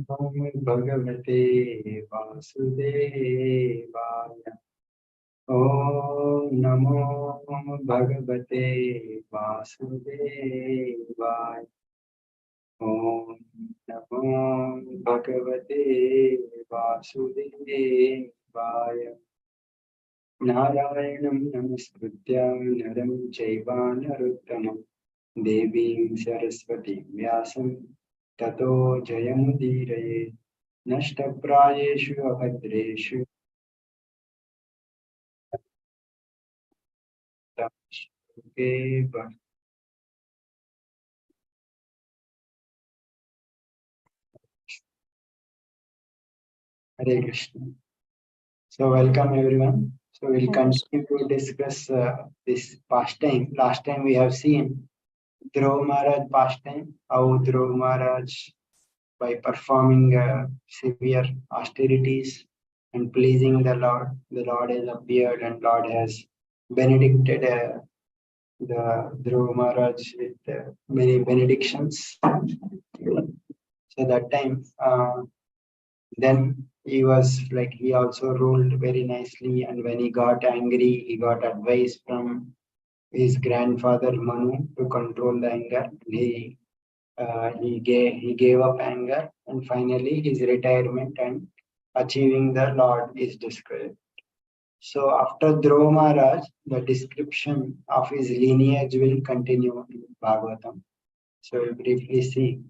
Om Bhagavate Vasudevaya. Om Namo Bhagavate Vasudevaya. Om Namo Bhagavate Vasudevaya. Narayanam Namaskrityam Naram Chaiva Narottamam Devim Saraswati Vyasam Tato Jayamudiraye Nashtaprayeshu Abhadreshu Tamshukeva. Hare Krishna. So welcome everyone. So we'll continue to discuss this pastime. Last time we have seen Dhruva Maharaj pastime, how Dhruva Maharaj by performing severe austerities and pleasing the Lord has appeared and Lord has benedicted the Dhruva Maharaj with many benedictions. So that time, then he was like, he also ruled very nicely, and when he got angry, he got advice from his grandfather Manu to control the anger. He gave up anger, and finally his retirement and achieving the Lord is described. So after Dhruva Maharaj, the description of his lineage will continue in Bhagavatam. So we'll briefly see.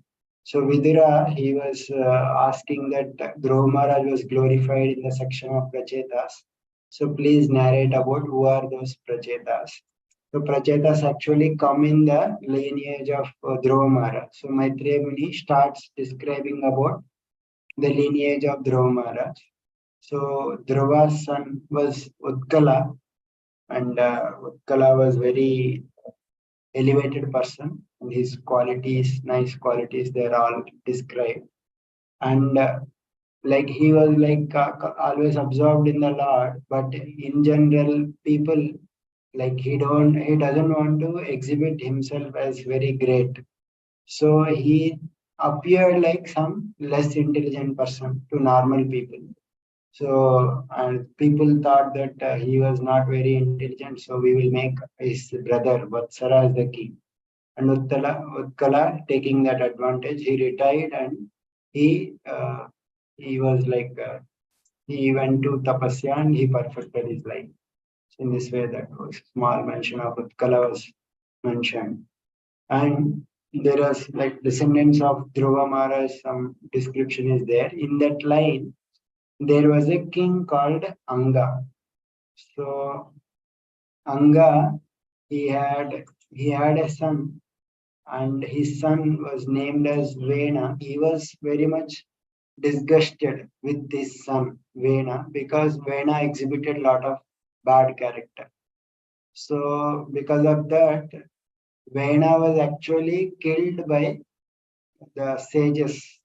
So Vidura, he was asking that Dhruva Maharaj was glorified in the section of Prachetas. So please narrate about who are those Prachetas. So Prachetas actually come in the lineage of Dhruva Maharaj. So Maitreya Muni starts describing about the lineage of Dhruva Maharaj. So Dhruva's son was Utkala, and Utkala was very elevated person, and his qualities, nice qualities, they're all described. And like he was like always absorbed in the Lord, but in general, people like he doesn't want to exhibit himself as very great. So he appeared like some less intelligent person to normal people. So, and people thought that he was not very intelligent, so we will make his brother Vatsara as the king. And Utkala, taking that advantage, he retired, and he was like he went to tapasya and he perfected his life. So in this way, that was small mention of Utkala was mentioned. And there was like descendants of Dhruva Maharaj, some description is there. In that line, there was a king called Anga. So Anga, he had a son, and his son was named as Vena. He was very much disgusted with his son Vena because Vena exhibited a lot of bad character. So because of that, Vena was actually killed by the sages,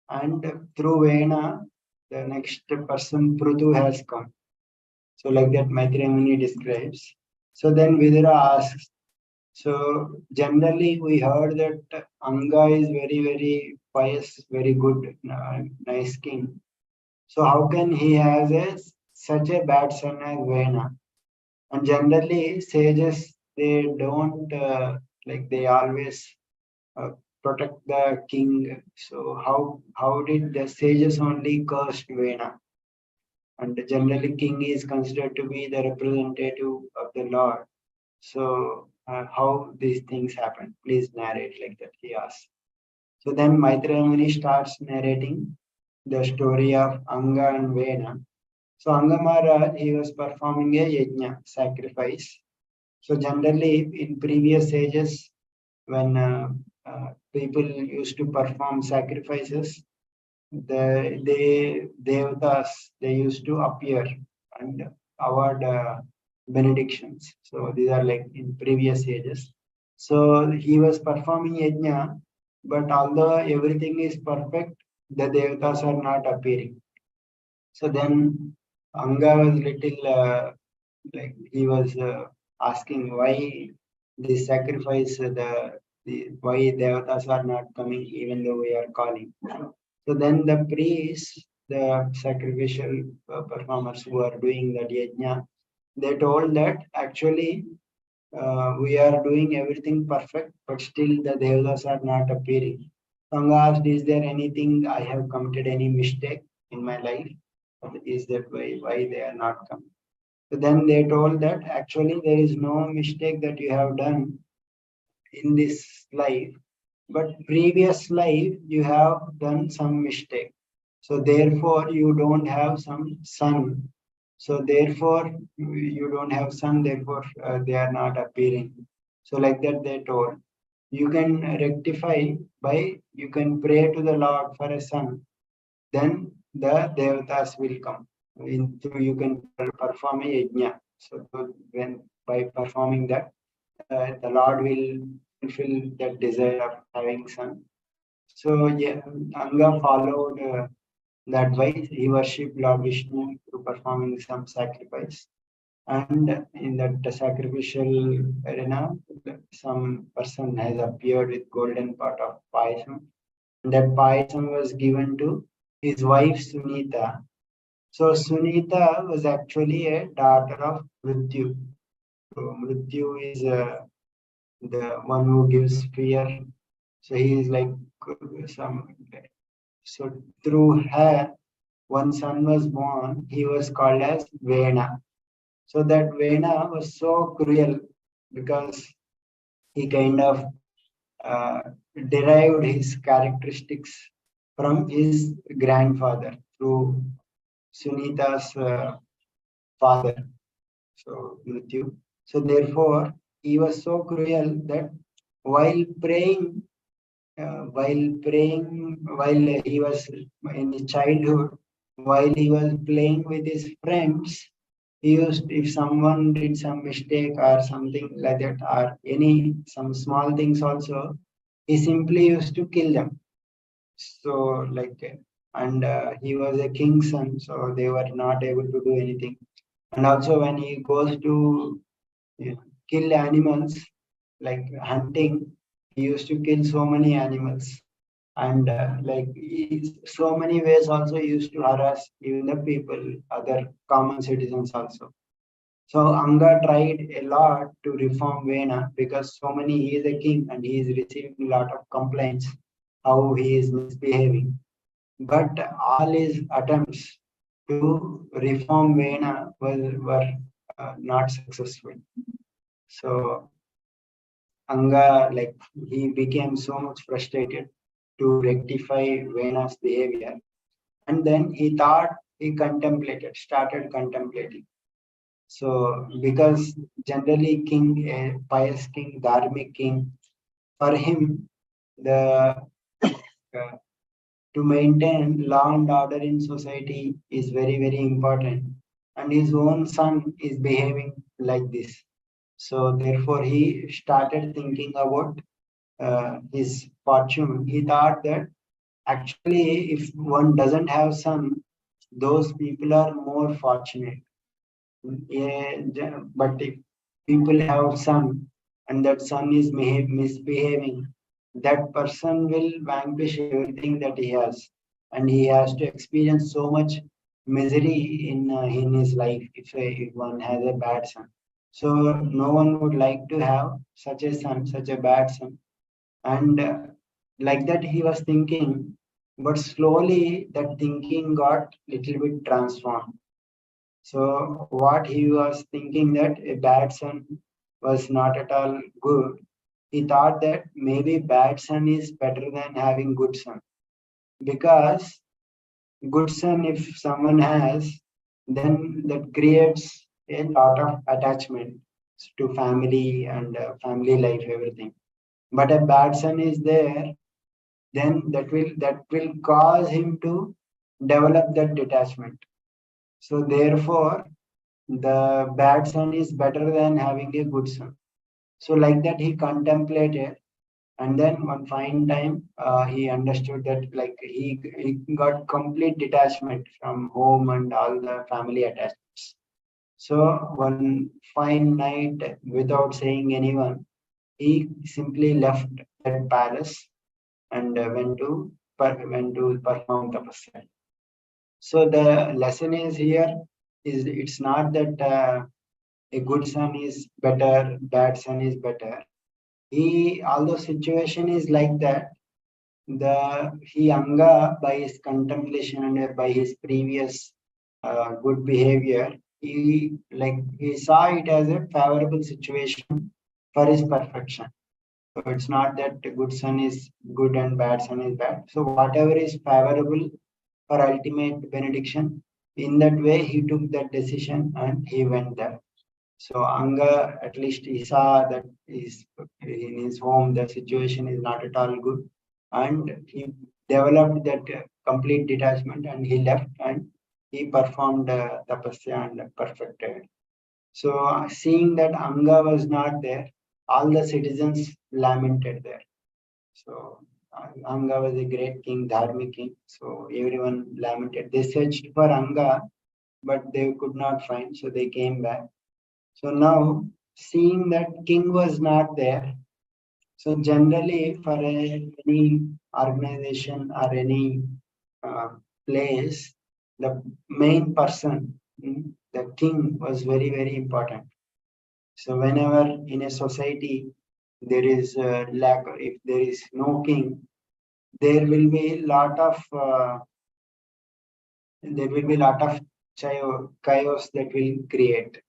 and through Vena, the next person Prutu has come. So like that Maitreya Muni describes. So then Vidura asks, so generally we heard that Anga is very, very pious, very good, nice king. So how can he have such a bad son as Vena? And generally sages, they don't like, they always uh, protect the king. So how did the sages only cursed Vena? And generally king is considered to be the representative of the Lord. So how these things happen? Please narrate, like that he asks. So then Maitreya Muni starts narrating the story of Anga and Vena. So Anga Maharaj, he was performing a yajna, sacrifice. So generally in previous ages, when people used to perform sacrifices, they devatas, they used to appear and award benedictions. So these are like in previous ages. So he was performing yajna, but although everything is perfect, the devatas are not appearing. So then Anga was little like, he was asking why this sacrifice, the why devatas are not coming even though we are calling. So then the priests, the sacrificial performers who are doing that yajna, they told that actually we are doing everything perfect, but still the devas are not appearing. Sangha asked, is there anything I have committed any mistake in my life? Is that why they are not coming? So then they told that actually there is no mistake that you have done in this life, but previous life you have done some mistake. So therefore you don't have some son. So therefore you don't have son, therefore they are not appearing. So like that they told. You can rectify by, you can pray to the Lord for a son, then the devatas will come. You can perform a yajna. So when by performing that, the Lord will fulfill that desire of having son. So yeah, Anga followed the advice. He worshipped Lord Vishnu through performing some sacrifice. And in that sacrificial arena, some person has appeared with golden pot of payasam. That payasam was given to his wife Sunita. So Sunita was actually a daughter of Mrityu. So Mrityu is the one who gives fear. So he is like some. So through her, one son was born. He was called as Vena. So that Vena was so cruel because he kind of uh, derived his characteristics from his grandfather through Sunita's father. So Mrityu. So therefore, he was so cruel that while praying while he was in his childhood, while he was playing with his friends, he used, if someone did some mistake or something like that, or any some small things also, he simply used to kill them. So like, and he was a king's son, so they were not able to do anything. And also when he goes to kill animals, like hunting, he used to kill so many animals and so many ways also used to harass even the people, other common citizens also. So Anga tried a lot to reform Vena because so many, he is a king and he is receiving a lot of complaints how he is misbehaving. But all his attempts to reform Vena were not successful. So Anga, like, he became so much frustrated to rectify Vena's behavior. And then he thought, he contemplated, started contemplating. So, because generally king, a pious king, dharmic king, for him, the to maintain law and order in society is very, very important. And his own son is behaving like this. So therefore, he started thinking about his fortune. He thought that actually, if one doesn't have son, those people are more fortunate. But if people have son and that son is misbehaving, that person will vanquish everything that he has, and he has to experience so much misery in his life if one has a bad son. So no one would like to have such a son, such a bad son, and like that he was thinking, but slowly that thinking got little bit transformed. So what he was thinking, that a bad son was not at all good, he thought that maybe bad son is better than having good son, because good son if someone has, then that creates a lot of attachment to family and family life, everything. But a bad son is there, then that will cause him to develop that detachment. So therefore, the bad son is better than having a good son. So like that he contemplated, and then one fine time he understood that like he got complete detachment from home and all the family attachments. So one fine night, without saying anyone, he simply left that palace and went to went to perform tapasya. So the lesson is here is it's not that a good son is better, bad son is better. Although situation is like that, he Anga by his contemplation and by his previous good behavior, he saw it as a favorable situation for his perfection. So it's not that a good son is good and bad son is bad. So whatever is favorable for ultimate benediction, in that way he took that decision and he went there. So Anga, at least he saw that in his home the situation is not at all good, and he developed that complete detachment, and he left and he performed tapasya and perfected. So seeing that Anga was not there, all the citizens lamented there. So Anga was a great king, Dharmic king. So everyone lamented. They searched for Anga, but they could not find. So they came back. So now, seeing that king was not there, so generally for any organization or any uh, place, the main person, the king, was very, very important. So whenever in a society there is a lack, if there is no king, there will be lot of chaos that will create.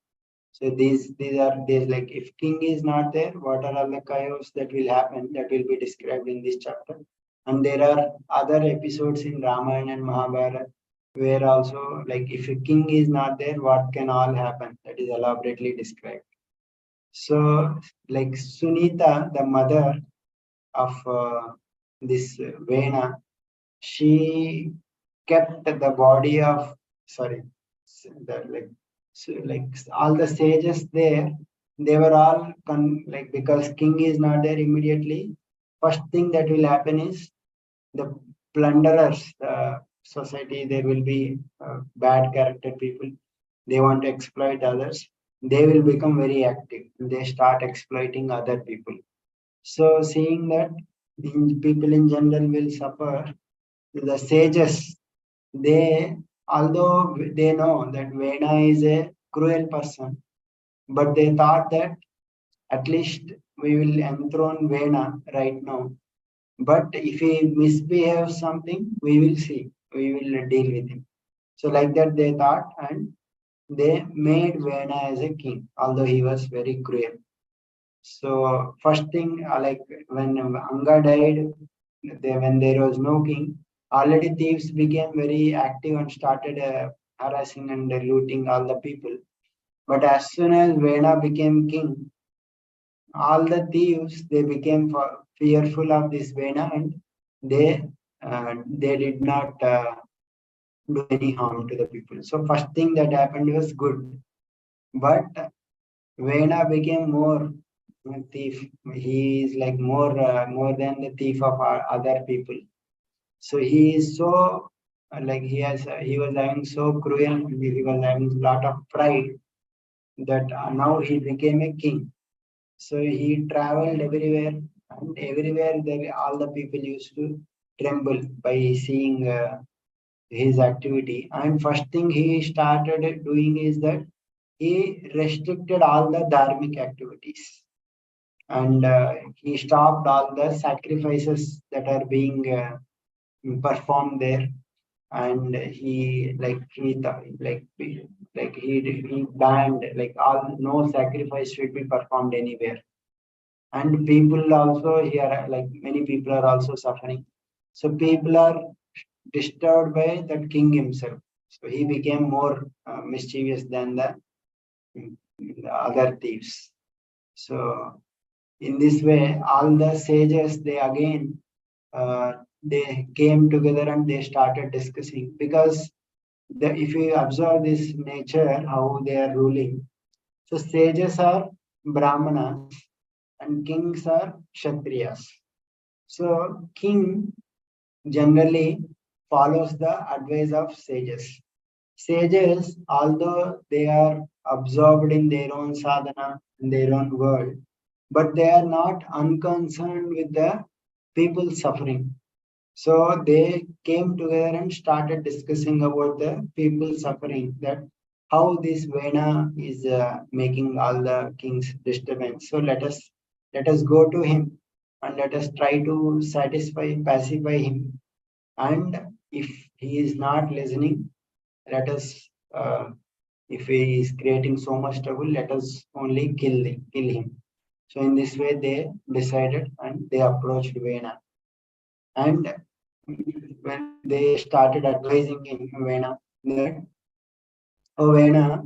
So these like if king is not there, what are all the chaos that will happen? That will be described in this chapter. And there are other episodes in Ramayana and Mahabharata where also like if a king is not there, what can all happen? That is elaborately described. So like Sunita, the mother of this Vena, she kept the body of sorry the like all the sages there, they were all like because king is not there immediately, first thing that will happen is the plunderers, the society, there will be bad character people, they want to exploit others, they will become very active, they start exploiting other people. So seeing that people in general will suffer, the sages, they, although they know that Vena is a cruel person, but they thought that at least we will enthrone Vena right now. But if he misbehaves something, we will see, we will deal with him. So like that they thought, and they made Vena as a king, although he was very cruel. So first thing, like when Anga died, when there was no king, already thieves became very active and started harassing and looting all the people. But as soon as Vena became king, all the thieves they became fearful of this Vena, and they did not do any harm to the people. So first thing that happened was good, but Vena became more thief. He is like more than the thief of other people. So he is so like he was having so cruel. He was having a lot of pride that now he became a king. So he traveled everywhere, and everywhere there all the people used to tremble by seeing his activity. And first thing he started doing is that he restricted all the dharmic activities, and he stopped all the sacrifices that are being performed there, and he banned like all no sacrifice should be performed anywhere. And people also here, like many people are also suffering, so people are disturbed by that king himself, so he became more mischievous than the other thieves. So in this way, all the sages they again they came together and they started discussing, because if you observe this nature how they are ruling, so sages are brahmanas and kings are kshatriyas. So king generally follows the advice of sages. Sages, although they are absorbed in their own sadhana, in their own world, but they are not unconcerned with the people suffering. So they came together and started discussing about the people suffering, that how this Vena is making all the king's disturbance. So let us go to him and let us try to pacify him. And if he is not listening, let us, if he is creating so much trouble, let us only kill him. So in this way, they decided and they approached Vena. And when they started advising him, Vena, that, oh Vena,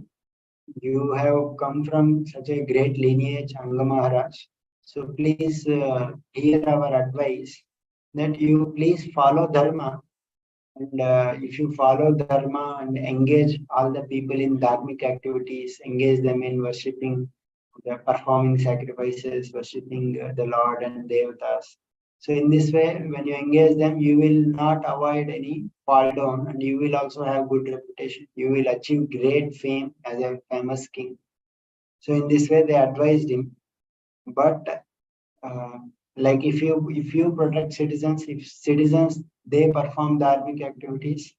you have come from such a great lineage, Anga Maharaj. So please hear our advice that you please follow Dharma. And if you follow Dharma and engage all the people in dharmic activities, engage them in worshipping, performing sacrifices, worshipping the Lord and Devatas. So in this way, when you engage them, you will not avoid any fall down, and you will also have good reputation. You will achieve great fame as a famous king. So in this way, they advised him. But uh, like if you protect citizens, if citizens they perform dharmic activities,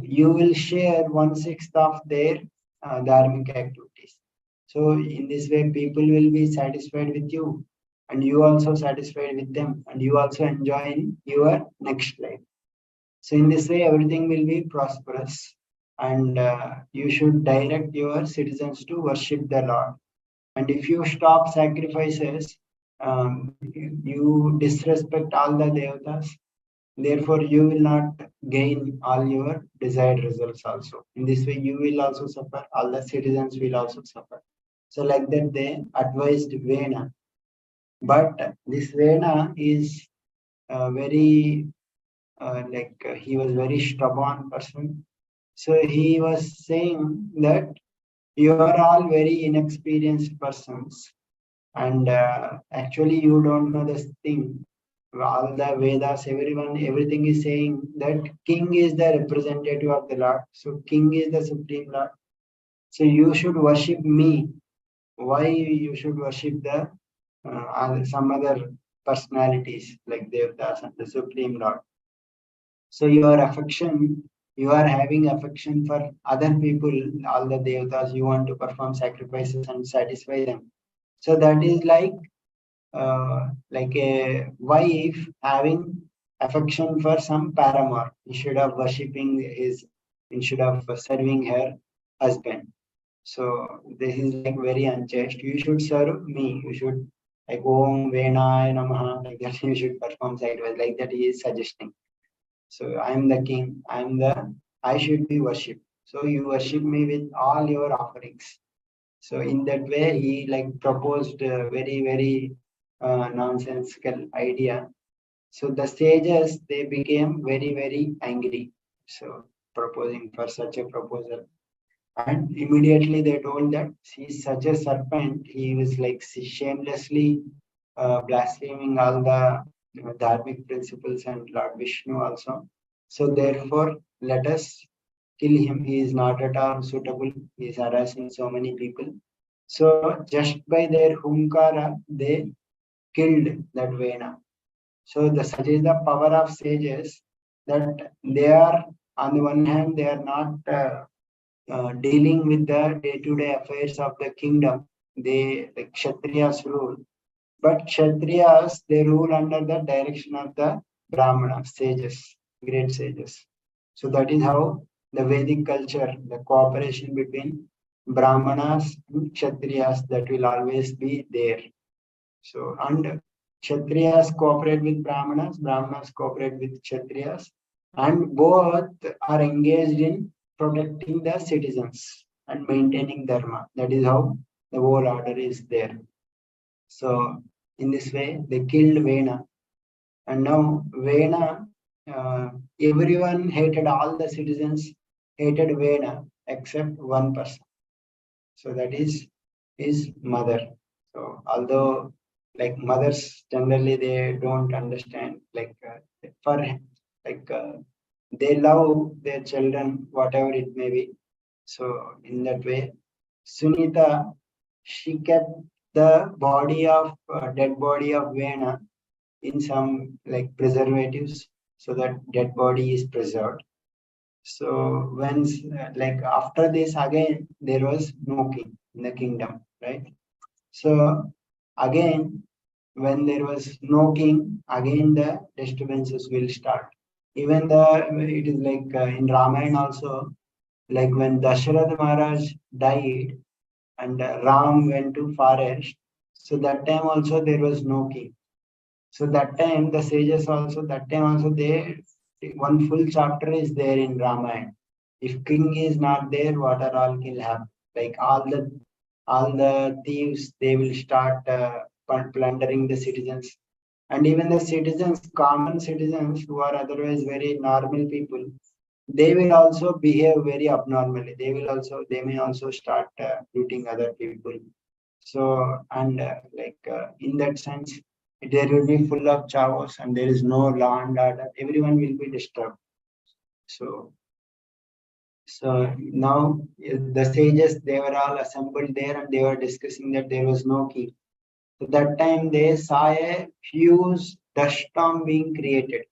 you will share 1/6 of their dharmic activities. So in this way, people will be satisfied with you, and you also satisfied with them, and you also enjoy in your next life. So in this way, everything will be prosperous, and you should direct your citizens to worship the Lord. And if you stop sacrifices, you disrespect all the devatas. Therefore, you will not gain all your desired results also. In this way, you will also suffer, all the citizens will also suffer. So, like that, they advised Vena. But this Vena is very, he was very stubborn person. So, he was saying that you are all very inexperienced persons, and actually you don't know this thing. All the Vedas, everything is saying that king is the representative of the Lord. So king is the supreme Lord. So you should worship me. Why you should worship the some other personalities like Devdas and the supreme Lord? So your affection, you are having affection for other people, all the Devtas. You want to perform sacrifices and satisfy them. So that is like a wife having affection for some paramour instead of instead of serving her husband. So this is like very unchaste. You should serve me. You should like Om Venaya Namaha, like that. You should perform sacrifice like that. He is suggesting. So I am the king. I should be worshipped. So you worship me with all your offerings. So in that way, he like proposed a very nonsensical idea. So the sages they became very angry. So proposing for such a proposal, and immediately they told that he's such a serpent. He was like shamelessly blaspheming all the dharmic principles and Lord Vishnu also. So therefore, let us kill him. He is not at all suitable. He is harassing so many people. So just by their hunkara, they killed that Vena. So the such is the power of sages, that they are on the one hand they are not dealing with the day-to-day affairs of the kingdom. They like Kshatriyas rule, but Kshatriyas they rule under the direction of the Brahmanas, sages, great sages. So that is how the Vedic culture, the cooperation between Brahmanas and Kshatriyas, that will always be there. So and Kshatriyas cooperate with Brahmanas, Brahmanas cooperate with Kshatriyas, and both are engaged in protecting the citizens and maintaining dharma. That is how the whole order is there. So in this way, they killed Vena, and now Vena, everyone hated, all the citizens hated Vena except one person. So that is his mother. So although like mothers generally they don't understand, for like they love their children whatever it may be. So in that way, Sunita, she kept the dead body of Vena in some like preservatives. so that dead body is preserved. So when like after this again there was no king in the kingdom, right? So again when there was no king, again the disturbances will start. Even it is like in Ramayana also, like when Dasharath Maharaj died and Ram went to forest, so that time also there was no king. So that time the sages also, that time also they, one full chapter is there in Ramayana. If king is not there, what are all will happen? Like all the thieves, they will start plundering the citizens. And even the citizens, common citizens who are otherwise very normal people, they will also behave very abnormally. They may also start looting other people. So, and in that sense, there will be full of chaos and there is no law and order. Everyone will be disturbed. So, now the sages, they were all assembled there and they were discussing that there was no king. So that time they saw a huge dust storm being created.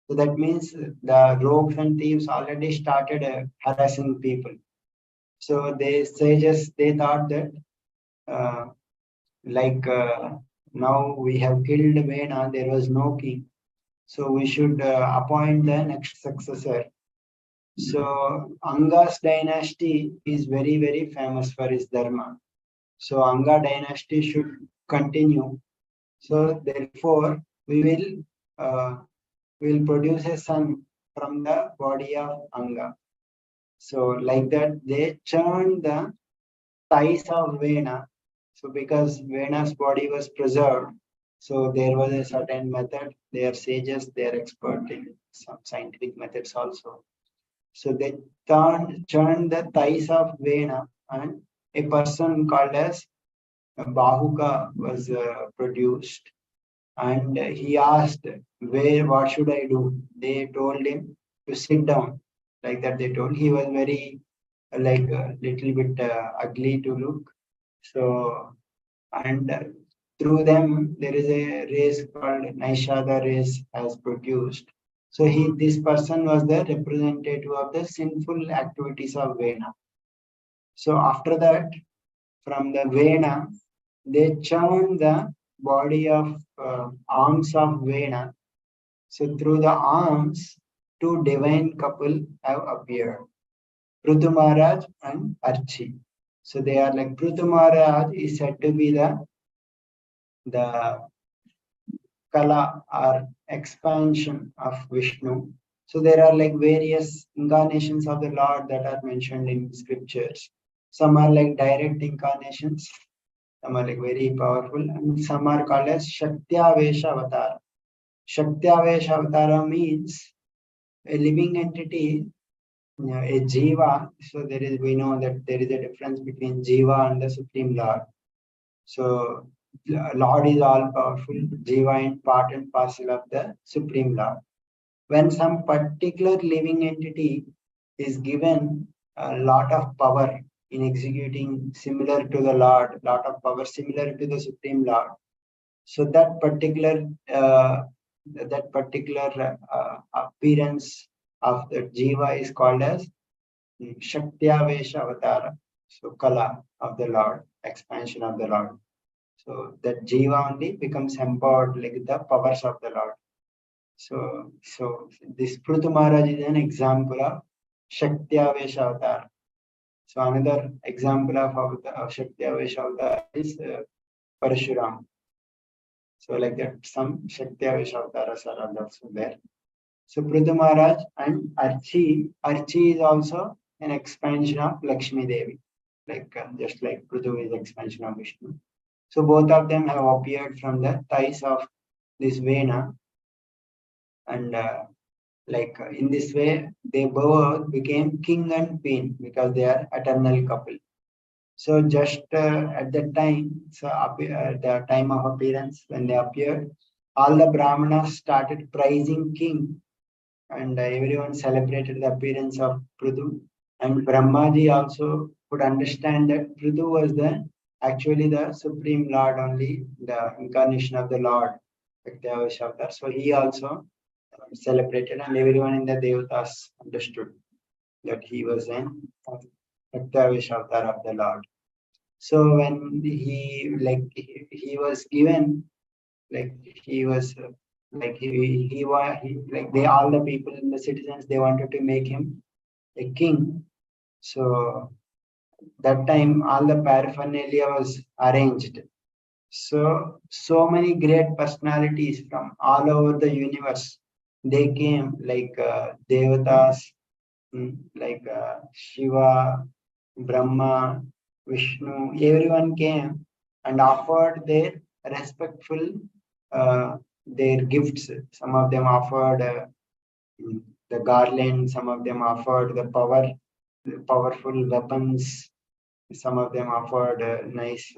So that means the rogues and thieves already started harassing people. So they sages, they thought that uh, like now we have killed Vena, there was no king. So we should appoint the next successor. So Anga's dynasty is very, very famous for his dharma. So Anga dynasty should continue. So therefore, we will produce a son from the body of Anga. So like that, they churned the thighs of Vena. So because Vena's body was preserved, so there was a certain method. They are sages, they are expert in some scientific methods also. So they churned the thighs of Vena, and a person called as Bahuka was produced. And he asked, what should I do? They told him to sit down. Like that, they told. He was very, like a little bit ugly to look. So, and through them, there is a race called Naishada race has produced. So this person was the representative of the sinful activities of Vena. So after that, from the Vena, they churn the body of arms of Vena. So through the arms, two divine couple have appeared, Prithu Maharaj and Archi. So they are like Prithu Maharaj is said to be the Kala or expansion of Vishnu. So there are like various incarnations of the Lord that are mentioned in scriptures. Some are like direct incarnations, some are like very powerful, and some are called as Shaktya-vesha Avatara. Shaktya-vesha Avatara means a living entity, a jiva. So we know that there is a difference between jiva and the Supreme Lord. So Lord is all powerful, jiva is part and parcel of the Supreme Lord. When some particular living entity is given a lot of power in executing similar to the Lord, lot of power similar to the Supreme Lord, so that particular appearance of the jiva is called as Shaktya-vesha Avatara. So Kala of the Lord, expansion of the Lord. So that jiva only becomes empowered like the powers of the Lord. So this Prithu Maharaj is an example of Shaktya-vesha Avatara. So another example of Shaktya-vesha Avatara is Parashuram. So like that, some Shaktya-vesha Avataras are also there. So Prithu Maharaj and Archi is also an expansion of Lakshmi Devi, like just like Prithu is expansion of Vishnu. So both of them have appeared from the thighs of this Vena, and in this way, they both became king and queen because they are eternal couple. So just at that time, the time of appearance when they appeared, all the Brahmanas started praising king, and everyone celebrated the appearance of Prithu. And Brahmaji also could understand that Prithu was actually the Supreme Lord, only the incarnation of the Lord. So he also celebrated, and everyone in the Devatas understood that he was an Bhaktavish avatar of the Lord. So when he was given, like he was like he was like they all the people in the citizens, they wanted to make him a king. So that time all the paraphernalia was arranged. So many great personalities from all over the universe, they came, like Devatas, like Shiva, Brahma, Vishnu, everyone came and offered their respectful their gifts. Some of them offered the garland, some of them offered the powerful weapons, some of them offered nice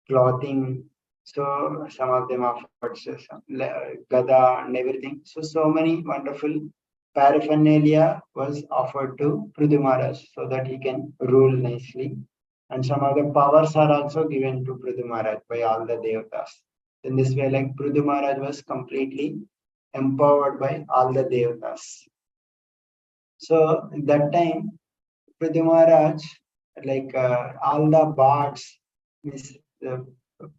clothing. So some of them offered some gada and everything. So many wonderful paraphernalia was offered to Prithu Maharaj so that he can rule nicely. And some of the powers are also given to Prithu Maharaj by all the devatas. In this way, like Prithu Maharaj was completely empowered by all the devatas. So that time, Prithu Maharaj, like all the bards, means the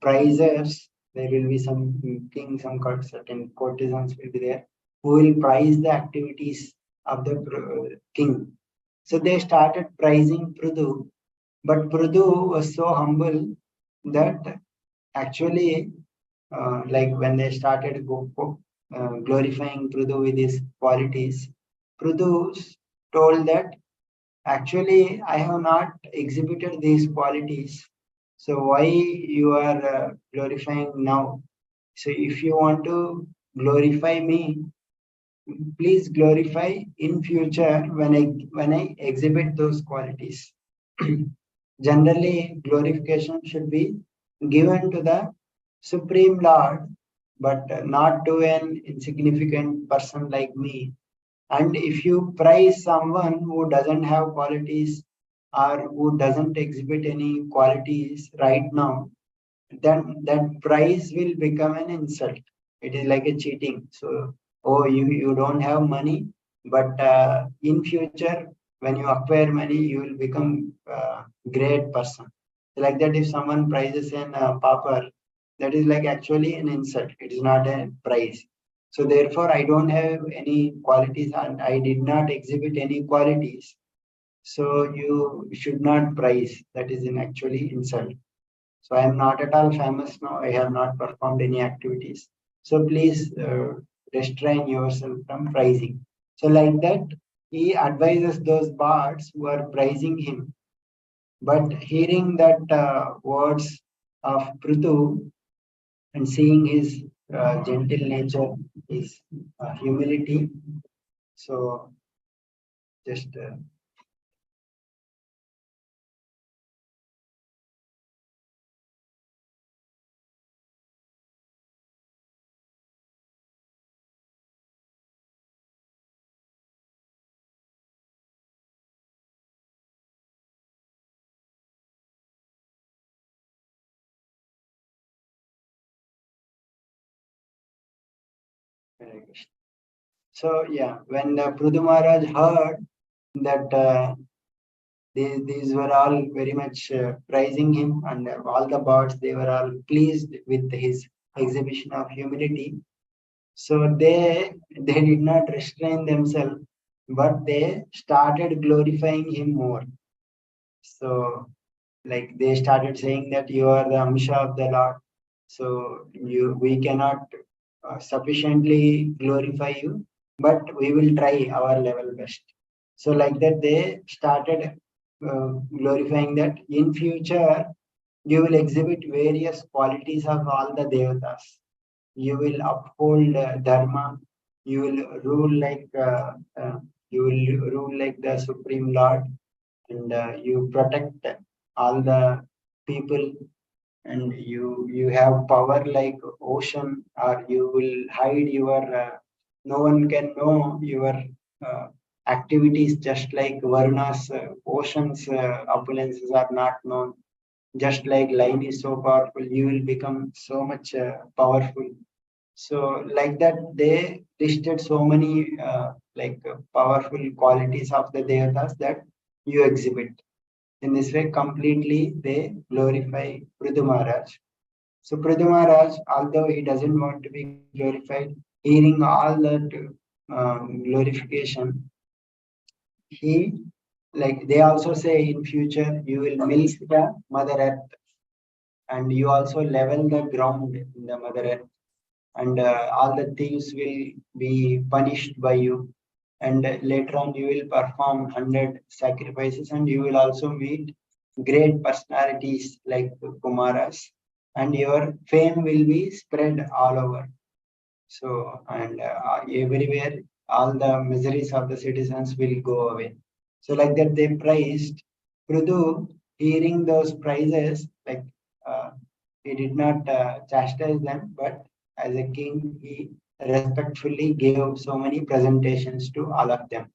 prizers, there will be some king, some certain courtesans will be there who will prize the activities of the king. So they started prizing Prithu, but Prithu was so humble that actually, like when they started glorifying Prithu with his qualities, Prithu told that actually, I have not exhibited these qualities. So why you are glorifying now? So if you want to glorify me, please glorify in future when I exhibit those qualities. Generally, glorification should be given to the Supreme Lord, but not to an insignificant person like me. And if you praise someone who doesn't have qualities or who doesn't exhibit any qualities right now, then that praise will become an insult. It is like a cheating. So, oh, you don't have money, but in future, when you acquire money, you will become a great person. Like that, if someone prizes an pauper, that is like actually an insult. It is not a prize. So therefore, I don't have any qualities and I did not exhibit any qualities. So you should not praise. That is an actually insult. So I am not at all famous now. I have not performed any activities. So please restrain yourself from praising. So like that, he advises those bards who are praising him. But hearing that words of Prithu and seeing his gentle nature, his humility, so just so yeah, when the Prithu Maharaj heard that these were all very much praising him, and all the birds, they were all pleased with his exhibition of humility. So they did not restrain themselves, but they started glorifying him more. So like they started saying that you are the Amsha of the Lord. So we cannot sufficiently glorify you, but we will try our level best. So like that, they started glorifying that in future you will exhibit various qualities of all the devatas. You will uphold dharma. You will rule like the supreme lord, and you protect all the people, and you have power like ocean, or you will hide your no one can know your uh, activities, just like varnas, oceans opulences are not known. Just like line is so powerful, you will become so much powerful. So like that, they listed so many powerful qualities of the devatas that you exhibit. In this way, completely they glorify Prithu Maharaj. So Prithu Maharaj, although he doesn't want to be glorified, hearing all that glorification, he they also say in future you will milk the Mother Earth, and you also level the ground in the Mother Earth, and all the thieves will be punished by you. And later on, you will perform 100 sacrifices, and you will also meet great personalities like Kumaras, and your fame will be spread all over. So, and everywhere, all the miseries of the citizens will go away. So, like that, they praised Prudu. Hearing those praises, uh, he did not chastise them, but as a king, he respectfully gave so many presentations to all of them.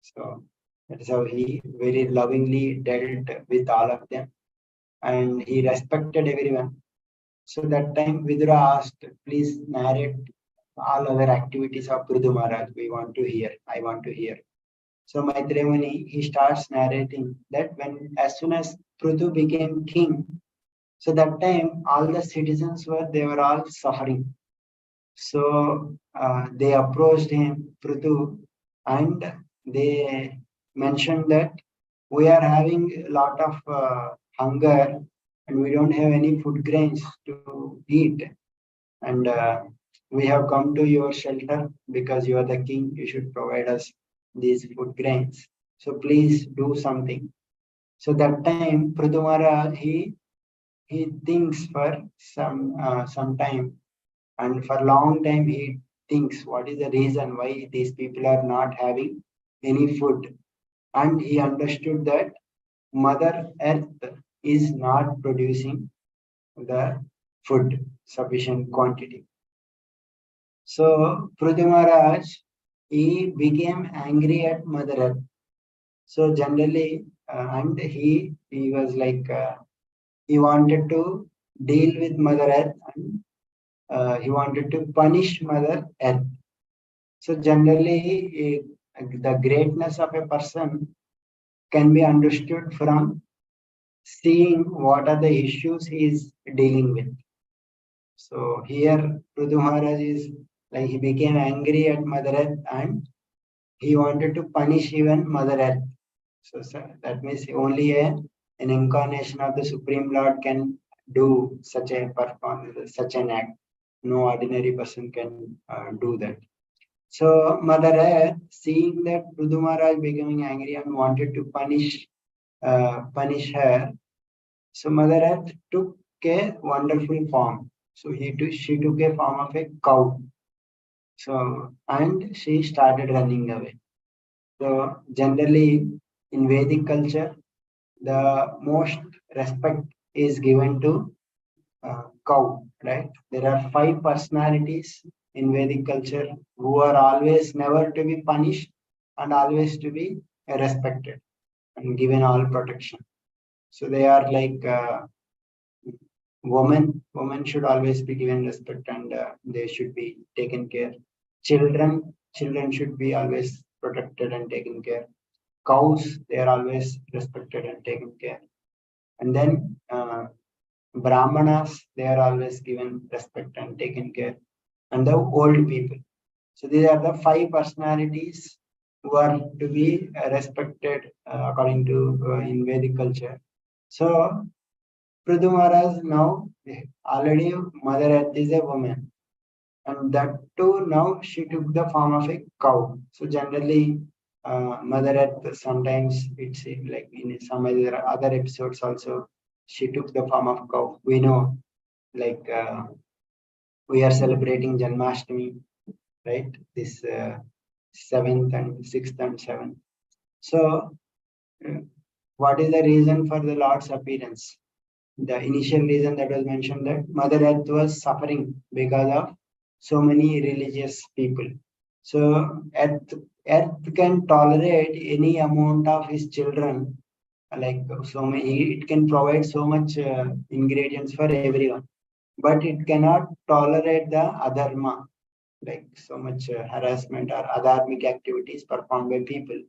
So that's how he very lovingly dealt with all of them, and he respected everyone. So that time Vidura asked, please narrate all other activities of Prudu Maharaj. We want to hear. I want to hear. So Maitreya Muni, he starts narrating that when as soon as Prudu became king, so that time all the citizens were all suffering. So they approached him, Prutu, and they mentioned that we are having a lot of hunger and we don't have any food grains to eat. And we have come to your shelter because you are the king. You should provide us these food grains. So please do something. So that time, Prudumara, he thinks for some time, and for a long time he thinks what is the reason why these people are not having any food. And he understood that Mother Earth is not producing the food sufficient quantity. So Pruthi Maharaj, he became angry at Mother Earth. So generally, and he was he wanted to deal with Mother Earth, and he wanted to punish Mother Earth. So generally, the greatness of a person can be understood from seeing what are the issues he is dealing with. So here, Prudu Maharaj is like he became angry at Mother Earth and he wanted to punish even Mother Earth. So that means only an incarnation of the Supreme Lord can do such a such an act. No ordinary person can do that. So Mother Earth, seeing that Prudu Maharaj becoming angry and wanted to punish her, so Mother Earth took a wonderful form. So she took a form of a cow. So and she started running away. So generally in Vedic culture, the most respect is given to cow, right? There are 5 personalities in Vedic culture who are always never to be punished and always to be respected and given all protection. So they are like women. Women should always be given respect and they should be taken care. Children should be always protected and taken care. Cows, they are always respected and taken care. And then Brahmanas, they are always given respect and taken care, and the old people. So these are the 5 personalities who are to be respected according to in Vedic culture. So Prithu Maharaj now already Mother Earth is a woman, and that too now she took the form of a cow. So generally, Mother Earth sometimes it's like in some other episodes also she took the form of cow. We know like we are celebrating Janmashtami, right? This 7th and 6th and 7th. So, what is the reason for the Lord's appearance? The initial reason that was mentioned that Mother Earth was suffering because of so many religious people. So, Earth can tolerate any amount of his children, like so many. It can provide so much ingredients for everyone. but it cannot tolerate the adharma, like so much harassment or adharmic activities performed by people.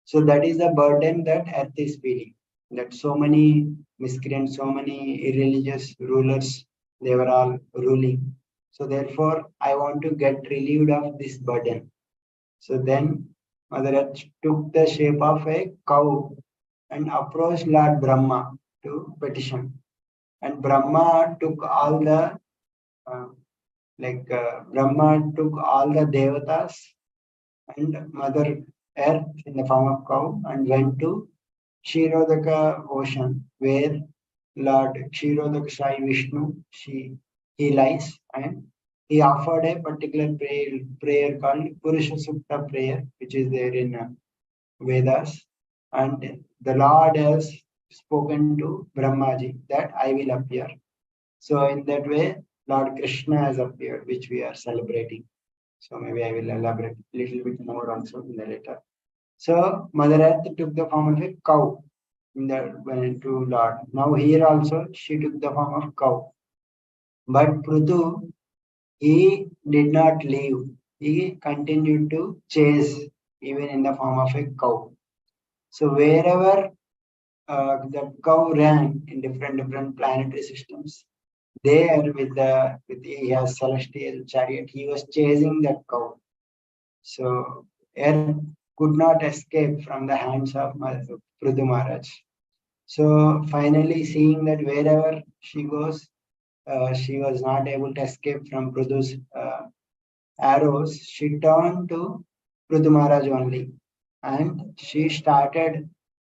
So that is the burden that earth is feeling. That so many miscreants, so many irreligious rulers, they were all ruling. So therefore, I want to get relieved of this burden. So then Mother Earth took the shape of a cow and approached Lord Brahma to petition. And Brahma took all the uh, Brahma took all the devatas and Mother Earth in the form of cow and went to Kshirodaka ocean where Lord Kshirodaka Sai Vishnu he lies, and he offered a particular prayer called Purusha Sukta prayer, which is there in Vedas, and the Lord has spoken to Brahmaji that I will appear. So in that way, Lord Krishna has appeared, which we are celebrating. So maybe I will elaborate a little bit more also in the later. So Mother Earth took the form of a cow in the went to Lord. Now here also she took the form of cow. But Prutu, he did not leave. He continued to chase even in the form of a cow. So wherever the cow ran in different planetary systems, there with his celestial chariot, he was chasing that cow. So Earth could not escape from the hands of Prutu Maharaj. So finally, seeing that wherever she goes, she was not able to escape from Prutu's arrows, she turned to Prutu Maharaj only, and she started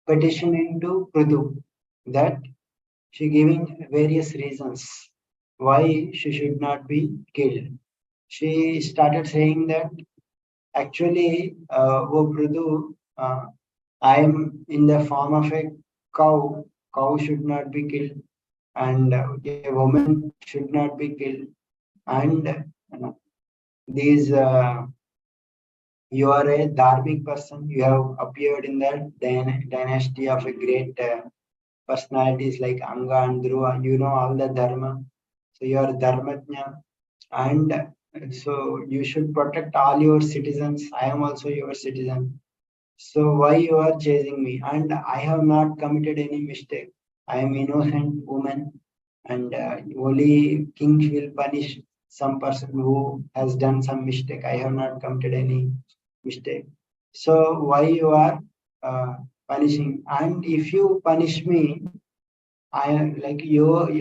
petitioning to Prutu that she giving various reasons why she should not be killed. She started saying that actually, O Prutu, I am in the form of a cow. Cow should not be killed, and a woman should not be killed. And these, you are a dharmic person. You have appeared in the dynasty of a great personalities like Anga and Dhruva. You know all the dharma. So you are dharmatnya, and so you should protect all your citizens. I am also your citizen. So why you are chasing me? And I have not committed any mistake. I am innocent woman, and only king will punish some person who has done some mistake. I have not committed any mistake. So why you are uh, punishing? And if you punish me, I like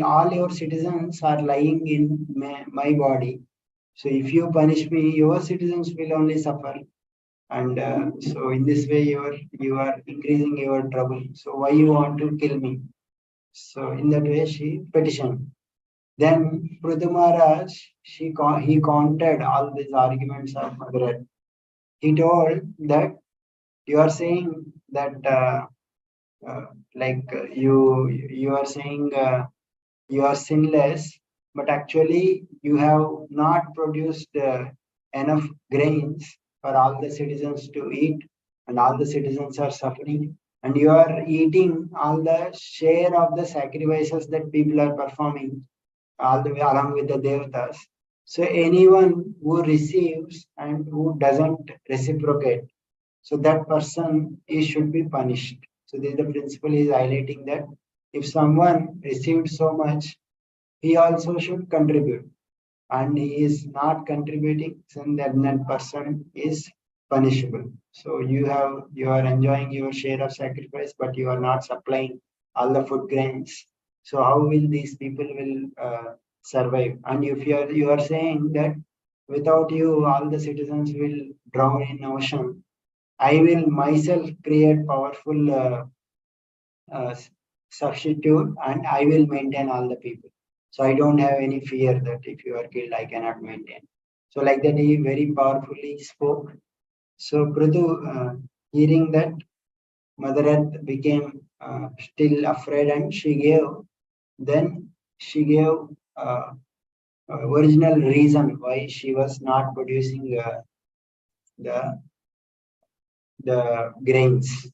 all your citizens are lying in my body. So if you punish me, your citizens will only suffer, and so in this way you are increasing your trouble. So why you want to kill me? So in that way she petitioned. Then Prutu Maharaj, he countered all these arguments of Mother Earth. He told that you are saying that uh, you are saying you are sinless, but actually you have not produced enough grains for all the citizens to eat, and all the citizens are suffering. And you are eating all the share of the sacrifices that people are performing all the way along with the devatas. So anyone who receives and who doesn't reciprocate, so that person is should be punished. So this the principle is highlighting that if someone received so much, he also should contribute, and he is not contributing, then that person is punishable. So you are enjoying your share of sacrifice, but you are not supplying all the food grains. So how will these people will survive? And if you are saying that without you all the citizens will drown in ocean, I will myself create powerful uh, substitute, and I will maintain all the people. So I don't have any fear that if you are killed, I cannot maintain. So like that, he very powerfully spoke. So Prithu, hearing that, Mother Earth became still afraid, and she gave uh, original reason why she was not producing the the grains.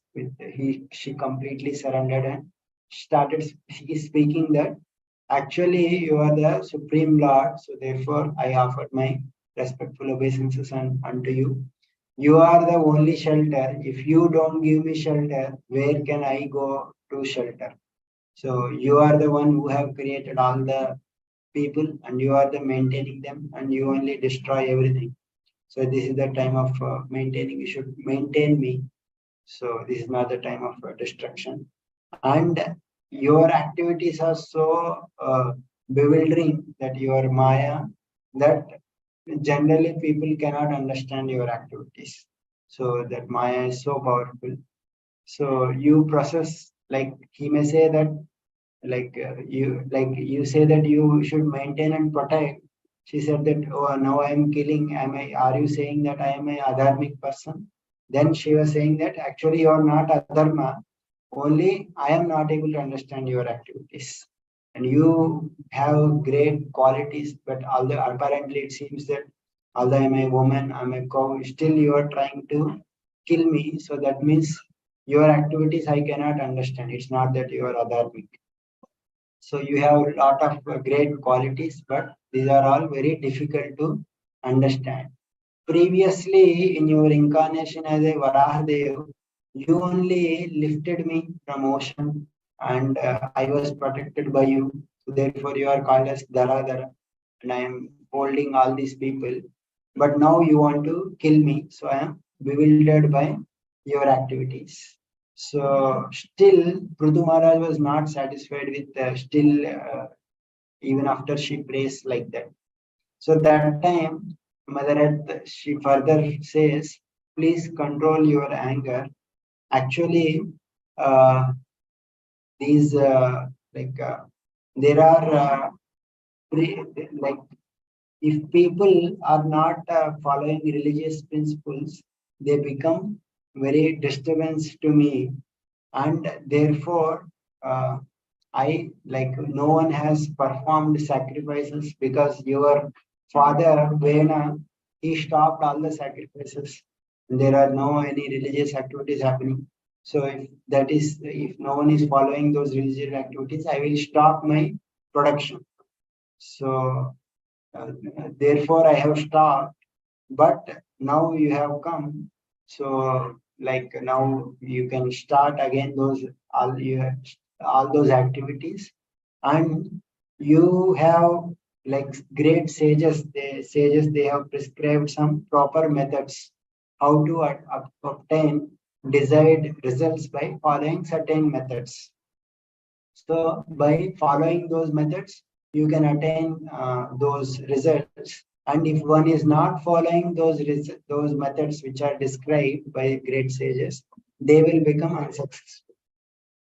She completely surrendered and started speaking that Actually, you are the Supreme Lord, so therefore I offered my respectful obeisances unto you. You are the only shelter. If you don't give me shelter, where can I go to shelter? So you are the one who have created all the people and you are the maintaining them and you only destroy everything. So this is the time of maintaining. You should maintain me. So this is not the time of destruction. And your activities are so bewildering that your Maya that generally people cannot understand your activities. So that Maya is so powerful. So you process, like he may say that you say that you should maintain and protect. She said that, oh, now I am killing. Am I? Are you saying that I am a adharmic person? Then she was saying that actually you are not adharma. Only I am not able to understand your activities. And you have great qualities, but although apparently it seems that although I'm a woman, I'm a cow, still you are trying to kill me. So that means your activities I cannot understand. It's not that you are adharmic. So you have a lot of great qualities, but these are all very difficult to understand. Previously, in your incarnation as a Varahadev, you only lifted me from ocean and I was protected by you. So therefore, you are called as Dharadhara and I am holding all these people. But now you want to kill me, so I am bewildered by your activities. So still, Prudu Maharaj was not satisfied with still, even after she prays like that. So that time, Mother Earth, she further says, please control your anger. Actually, uh, these there are like if people are not following religious principles, they become very disturbance to me, and therefore uh, I like no one has performed sacrifices because your father Vena he stopped all the sacrifices. There are no any religious activities happening. So if that is if no one is following those religious activities, I will stop my production. So uh, therefore I have stopped. But now you have come, so like now you can start again those all you all those activities, and you have like great sages they have prescribed some proper methods how to obtain desired results by following certain methods. So by following those methods, you can attain those results. And if one is not following those methods which are described by great sages, they will become unsuccessful.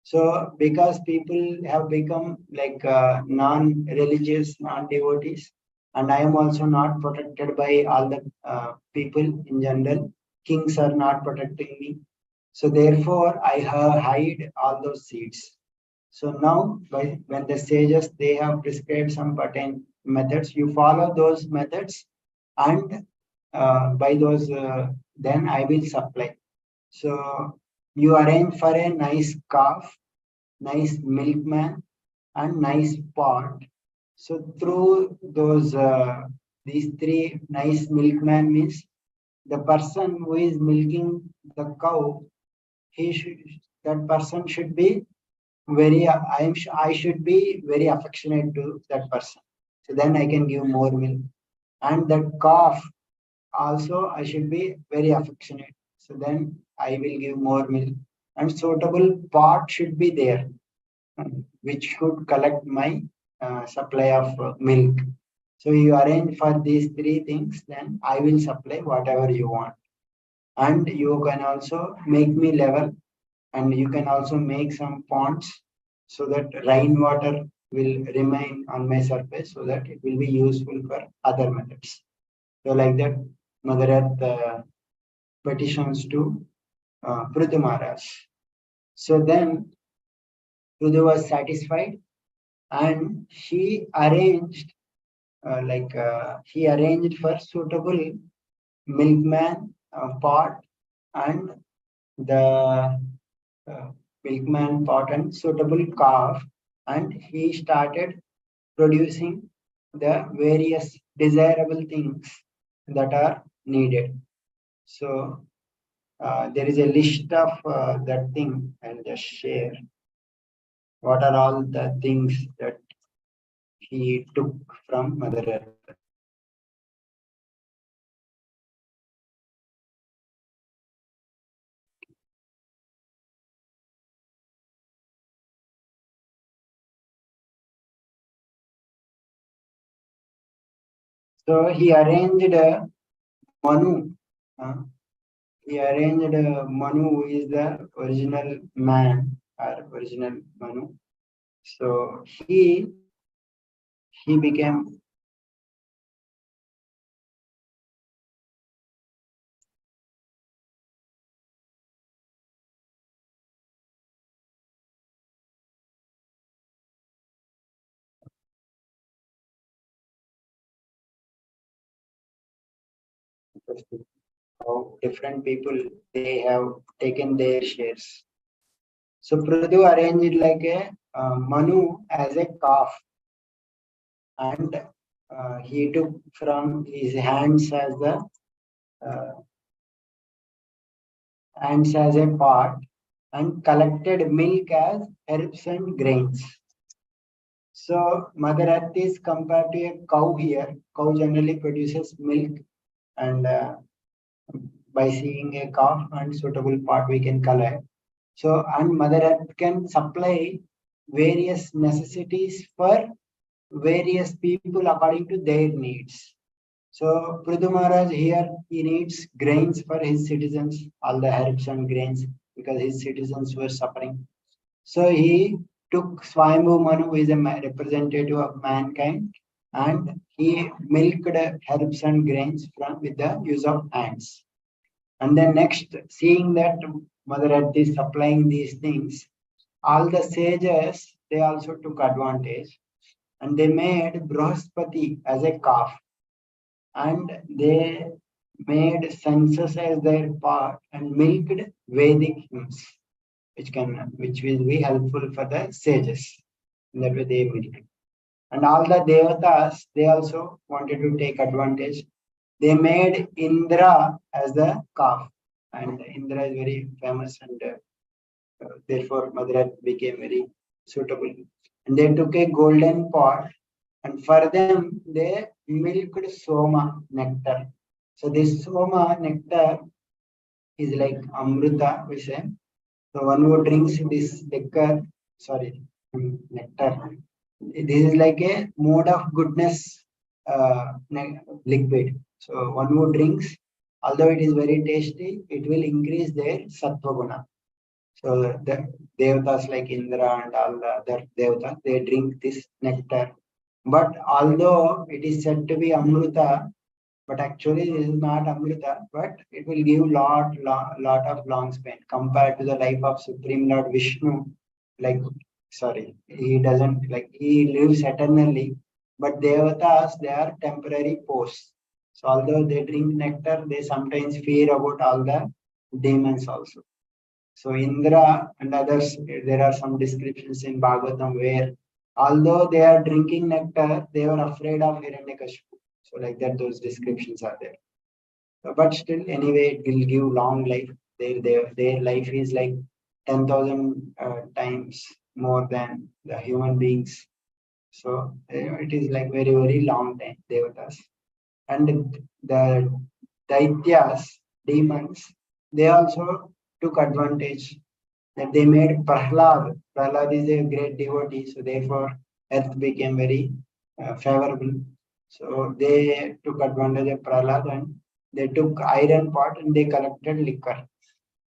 So because people have become like non-religious, non-devotees, and I am also not protected by all the people in general. Kings are not protecting me. So therefore, I hide all those seeds. So now, when the sages they have prescribed some certain methods, you follow those methods, and by those, then I will supply. So you arrange for a nice calf, nice milkman, and nice pot. So through those, these three nice milkman means the person who is milking the cow, he should that person should be very I should be very affectionate to that person. So then I can give more milk. And that calf also I should be very affectionate. So then I will give more milk. And suitable pot should be there, which should collect my supply of milk. So you arrange for these three things, then I will supply whatever you want. And you can also make me level, and you can also make some ponds so that rainwater will remain on my surface so that it will be useful for other methods. So like that, Mother Earth petitions to Prithu Maharaj. So then Prithu was satisfied and he arranged for suitable milkman pot and the uh, milkman pot and suitable calf, and he started producing the various desirable things that are needed. So there is a list of that thing. I'll just share. What are all the things that he took from Mother Earth? So he arranged Manu. Uh, he arranged Manu, who is the original man or original Manu. So he became how different people they have taken their shares. So Prudu arranged like a Manu as a calf, and he took from his uh, hands as a part and collected milk as herbs and grains. So Mother Earth is compared to a cow here. Cow generally produces milk, and by seeing a calf and suitable part we can collect. So and Mother Earth can supply various necessities for various people according to their needs. So Prithu Maharaj here he needs grains for his citizens, all the herbs and grains because his citizens were suffering. So he took Swayambhu Manu, who is a representative of mankind, and he milked herbs and grains from with the use of hands. And then next, seeing that Mother Earth is supplying these things, all the sages they also took advantage and they made Brahaspati as a calf and they made census as their part and milked Vedic hymns, which will be helpful for the sages. In that way they milked. And all the devatas, they also wanted to take advantage. They made Indra as the calf. And Indra is very famous and therefore Mother Earth became very suitable. And they took a golden pot and for them they milked Soma nectar. So this Soma nectar is like Amrita, we say. So one who drinks this liquor, sorry, nectar. This is like a mode of goodness liquid. So one who drinks, although it is very tasty, it will increase their sattva guna. So the devatas like Indra and all the other devatas, they drink this nectar. But although it is said to be Amrita, but actually this is not Amrita, but it will give lot of long span compared to the life of Supreme Lord Vishnu. Like, sorry, he doesn't like he lives eternally, but devatas they are temporary posts. So although they drink nectar, they sometimes fear about all the demons also. So Indra and others, there are some descriptions in Bhagavatam where although they are drinking nectar, they were afraid of Hiranyakashipu. So like that, those descriptions are there. But still, anyway, it will give long life. Their life is like 10,000 times more than the human beings. So it is like very, very long time, Devatas. And the Daityas, demons, they also took advantage that they made Prahlad. Prahlad is a great devotee, so therefore earth became very favorable. So they took advantage of Prahlad and they took iron pot and they collected liquor.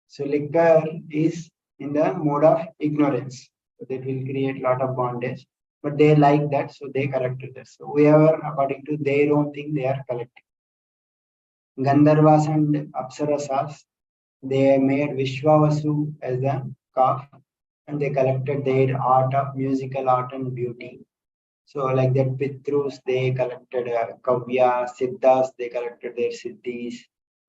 So liquor is in the mode of ignorance. So that will create a lot of bondage. But they like that, so they collected that. So whoever, according to their own thing, they are collecting. Gandharvas and Apsarasas, they made Vishwavasu as the calf and they collected their art of musical art and beauty. So like that Pitrus, they collected Kavya, Siddhas, they collected their Siddhis,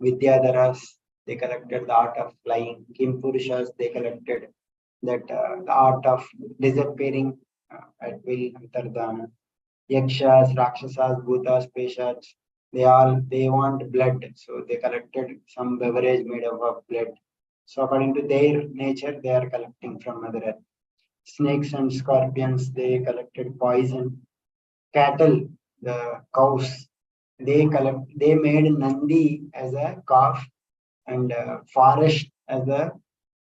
Vidyadharas, they collected the art of flying, Kimpurushas, they collected that the art of disappearing at will, Antardhana. Yakshas, Rakshasas, Bhutas, Peshats, they want blood. So they collected some beverage made up of blood. So according to their nature, they are collecting from Mother Earth. Snakes and scorpions, they collected poison. Cattle, the cows, they made Nandi as a calf and forest as a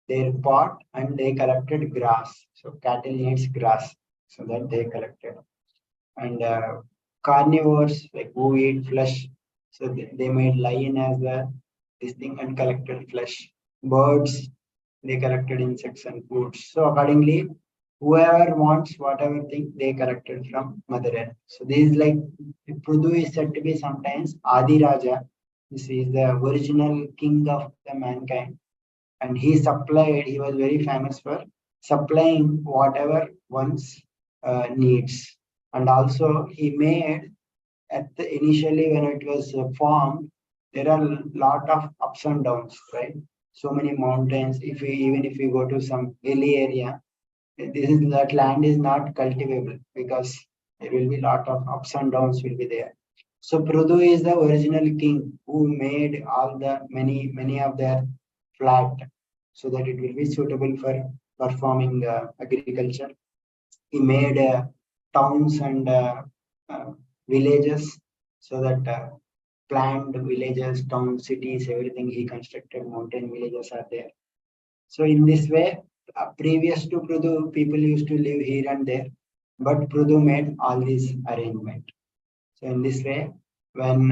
their pot, and they collected grass. So cattle needs grass, so that they collected. And carnivores, like who eat flesh, so they made lion as a this thing and collected flesh. Birds, they collected insects and foods. So accordingly, whoever wants whatever thing they collected from Mother Earth. So this is like Prudu is said to be sometimes Adi Raja. This is the original king of the mankind, and he was very famous for supplying whatever one's needs. And also he made initially when it was formed, there are a lot of ups and downs, right? So many mountains. Even if we go to some hilly area, that land is not cultivable because there will be a lot of ups and downs will be there. So Prudu is the original king who made all the many of their flat, so that it will be suitable for performing agriculture. He made towns and uh, villages, so that planned villages, towns, cities, everything he constructed. Mountain villages are there. So in this way, previous to Prudu, people used to live here and there, but Prudu made all these arrangement. So in this way, when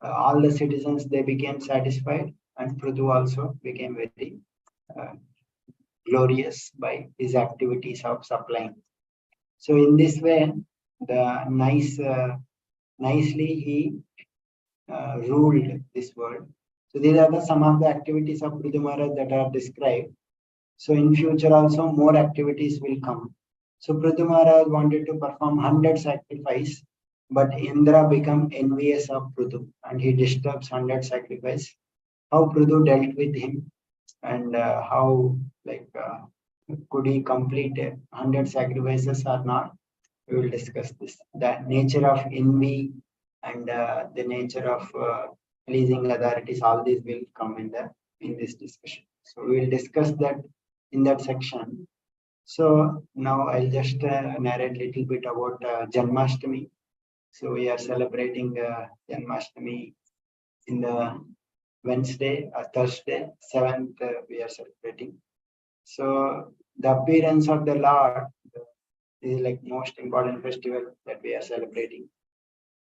all the citizens they became satisfied, and Prudu also became very uh, glorious by his activities of supplying. So in this way, the nicely he ruled this world. So these are some of the activities of Prudu Maharaj that are described. So in future also more activities will come. So Prithu Maharaj wanted to perform 100 sacrifice, but Indra became envious of Prithu and he disturbs 100 sacrifice. How Prithu dealt with him, and how could he complete 100 sacrifices or not? We will discuss this. The nature of envy and the nature of pleasing authorities, all these will come in this discussion. So we will discuss that in that section. So now I'll just narrate a little bit about Janmashtami. So we are celebrating Janmashtami in the Wednesday, Thursday, 7th, we are celebrating. So the appearance of the Lord is like most important festival that we are celebrating,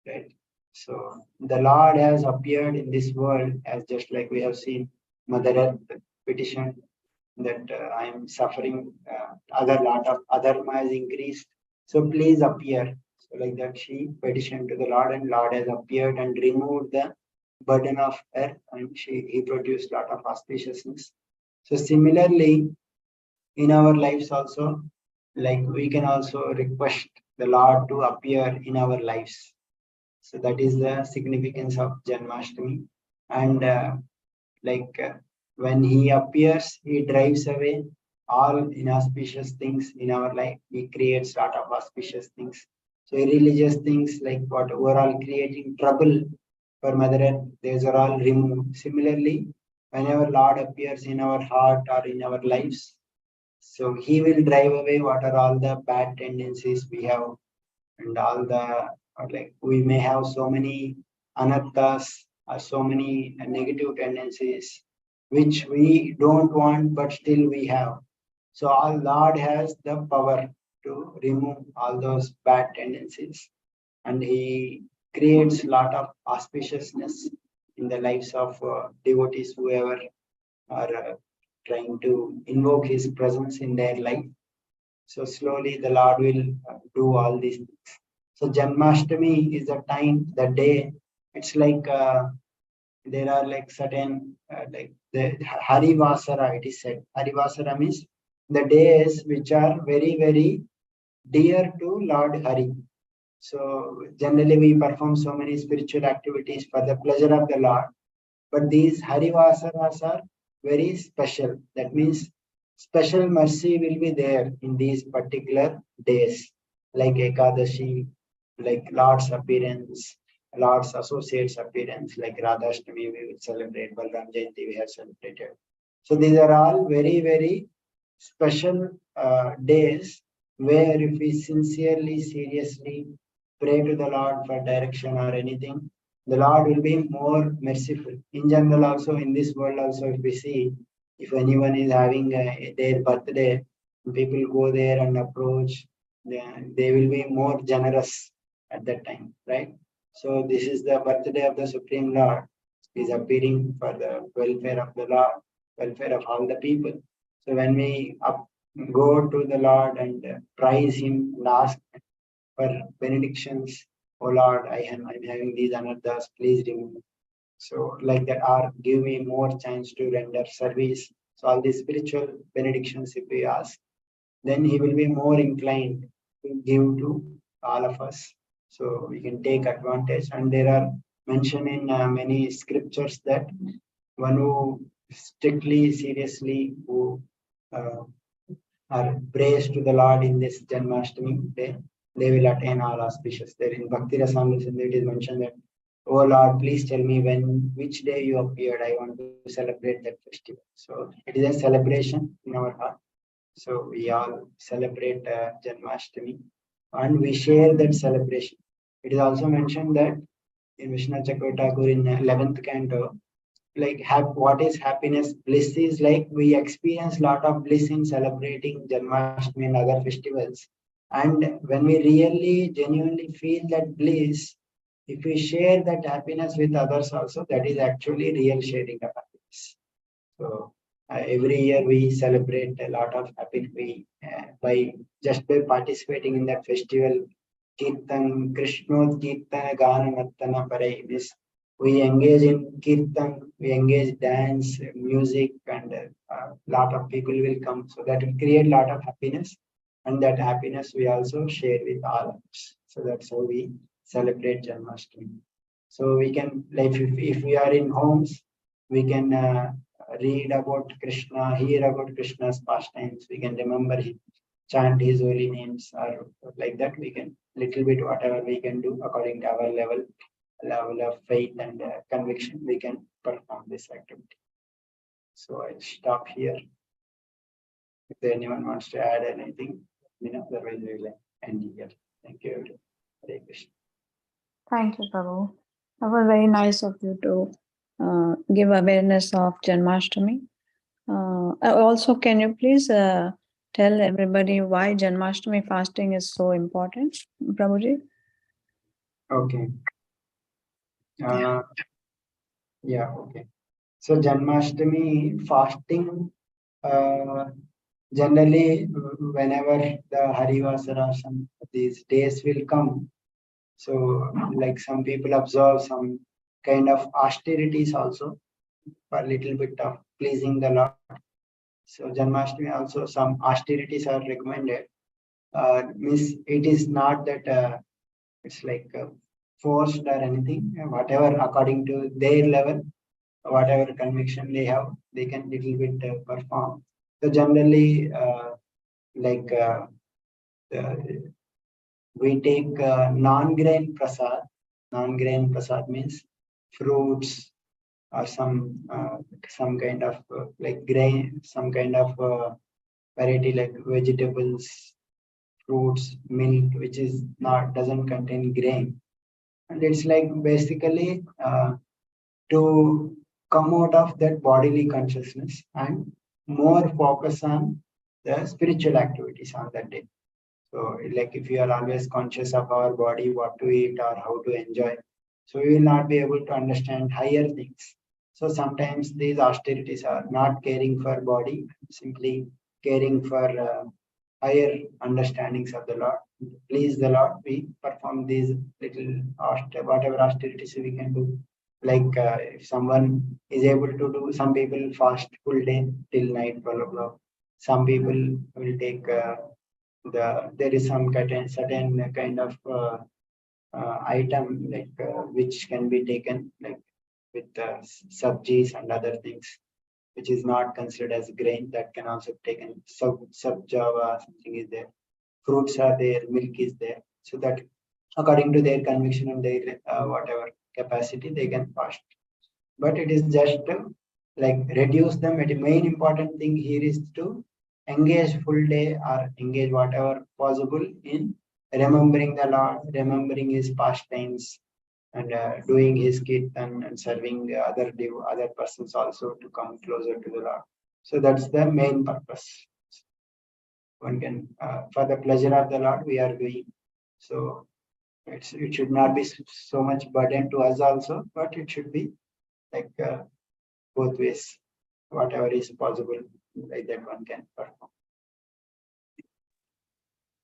right? So the Lord has appeared in this world as just like we have seen Mother Earth petition that I am suffering, other lot of adharma has increased. So please appear. So like that she petitioned to the Lord, and Lord has appeared and removed the burden of earth, and he produced lot of auspiciousness. So similarly, in our lives also, like we can also request the Lord to appear in our lives. So that is the significance of Janmashtami. And when he appears, he drives away all inauspicious things in our life. He creates a lot of auspicious things. So irreligious things like what overall creating trouble for Mother Earth, these are all removed. Similarly, whenever Lord appears in our heart or in our lives, so he will drive away what are all the bad tendencies we have, and all the we may have so many anarthas or so many negative tendencies which we don't want but still we have. So our Lord has the power to remove all those bad tendencies, and he creates a lot of auspiciousness in the lives of devotees whoever are trying to invoke his presence in their life. So slowly the Lord will do all these things. So Janmashtami is the time, the day. It's like there are like certain like the Harivasara. It is said Harivasara means the days which are very dear to Lord Hari. So generally we perform so many spiritual activities for the pleasure of the Lord, but these Harivasaras are very special. That means special mercy will be there in these particular days, like Ekadashi, like Lord's appearance, Lord's associates appearance, like Radhashtami we will celebrate, Balram Jayanti we have celebrated. So these are all very, very special days where if we sincerely, seriously pray to the Lord for direction or anything, the Lord will be more merciful. In general, also in this world, also if we see, if anyone is having their birthday, people go there and approach, they will be more generous at that time, right? So this is the birthday of the Supreme Lord. He is appearing for the welfare of the Lord, welfare of all the people. So when we go to the Lord and praise Him and ask for benedictions, oh Lord, I'm having these anarthas, please remove. So like that, or give me more chance to render service. So all these spiritual benedictions, if we ask, then He will be more inclined to give to all of us. So we can take advantage. And there are mentioned in many scriptures that one who strictly, seriously, who uh, are praise to the Lord in this Janmashtami day, they will attain all auspicious. There in Bhakti Rasamrita it is mentioned that, oh Lord, please tell me which day you appeared. I want to celebrate that festival. So it is a celebration in our heart. So we all celebrate Janmashtami and we share that celebration. It is also mentioned that in Vishnu Chakravarti in 11th canto, like what is happiness? Bliss is like we experience lot of bliss in celebrating Janmashtami and other festivals. And when we really genuinely feel that bliss, if we share that happiness with others also, that is actually real sharing of happiness. So every year we celebrate a lot of happiness by just by participating in that festival. Kirtan, Krishnod Kirtana Gana Nartana Parai. This we engage in Kirtan, we engage dance, music, and a lot of people will come. So that will create a lot of happiness, and that happiness we also share with all of us. So that's how we celebrate Janmashtami. So we can, like, if we are in homes, we can read about Krishna, hear about Krishna's pastimes. We can remember him, chant his holy names, or like that. We can little bit whatever we can do according to our level of faith and conviction. We can perform this activity. So I stop here. If anyone wants to add anything, otherwise we will end here. Thank you, everyone. Hare Krishna. Thank you, Prabhu. That was very nice of you to give awareness of Janmashtami. Also, can you please tell everybody why Janmashtami fasting is so important, Prabhuji? Okay. Yeah, okay. So Janmashtami fasting, generally whenever the Harivasara, these days will come, so like some people observe some kind of austerities also for a little bit of pleasing the Lord. So Janmashtami also some austerities are recommended. Means it is not that it's like forced or anything. Whatever according to their level, whatever conviction they have, they can little bit perform. So generally, like we take non-grain prasad. Non-grain prasad means fruits or some kind of like grain, some kind of variety like vegetables, fruits, milk, which is not doesn't contain grain, and it's like basically to come out of that bodily consciousness and more focus on the spiritual activities on that day. So, like if you are always conscious of our body, what to eat or how to enjoy, so we will not be able to understand higher things. So sometimes these austerities are not caring for body, simply caring for higher understandings of the Lord. Please the Lord, we perform these little whatever austerities we can do. Like if someone is able to do, some people fast full day till night 12 o'clock. Some people will take there is some certain kind of item like which can be taken like with subsies and other things which is not considered as grain that can also be taken. Sub java something is there, fruits are there, milk is there, so that according to their conviction and their whatever capacity they can fast. But it is just to like reduce them. The main important thing here is to engage full day or engage whatever possible in remembering the Lord, remembering his pastimes, and doing his kirtan and serving the other persons also to come closer to the Lord. So that's the main purpose. One can for the pleasure of the Lord we are doing. So it should not be so much burden to us also, but it should be like both ways, whatever is possible, like that one can perform.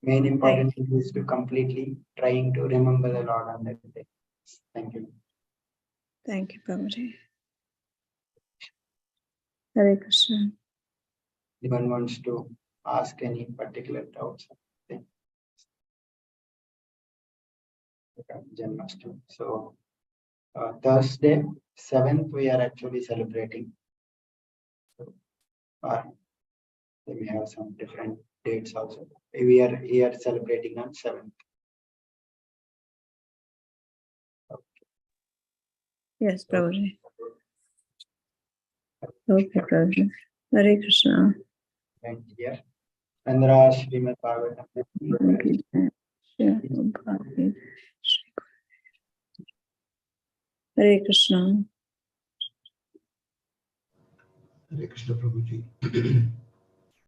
Main important thing is to completely trying to remember the Lord on that day. Thank you. Thank you, Babaji. Hare Krishna. Anyone wants to ask any particular doubts? Janmashtami. So Thursday, 7th, we are actually celebrating. So, they may have some different dates also. We are here celebrating on 7th. Yes, Prabhuji. Okay, Prabhuji. Hare Krishna. And here, Chandra Srimad Bhagavatam. Hare Krishna. Hare Krishna Prabhuji.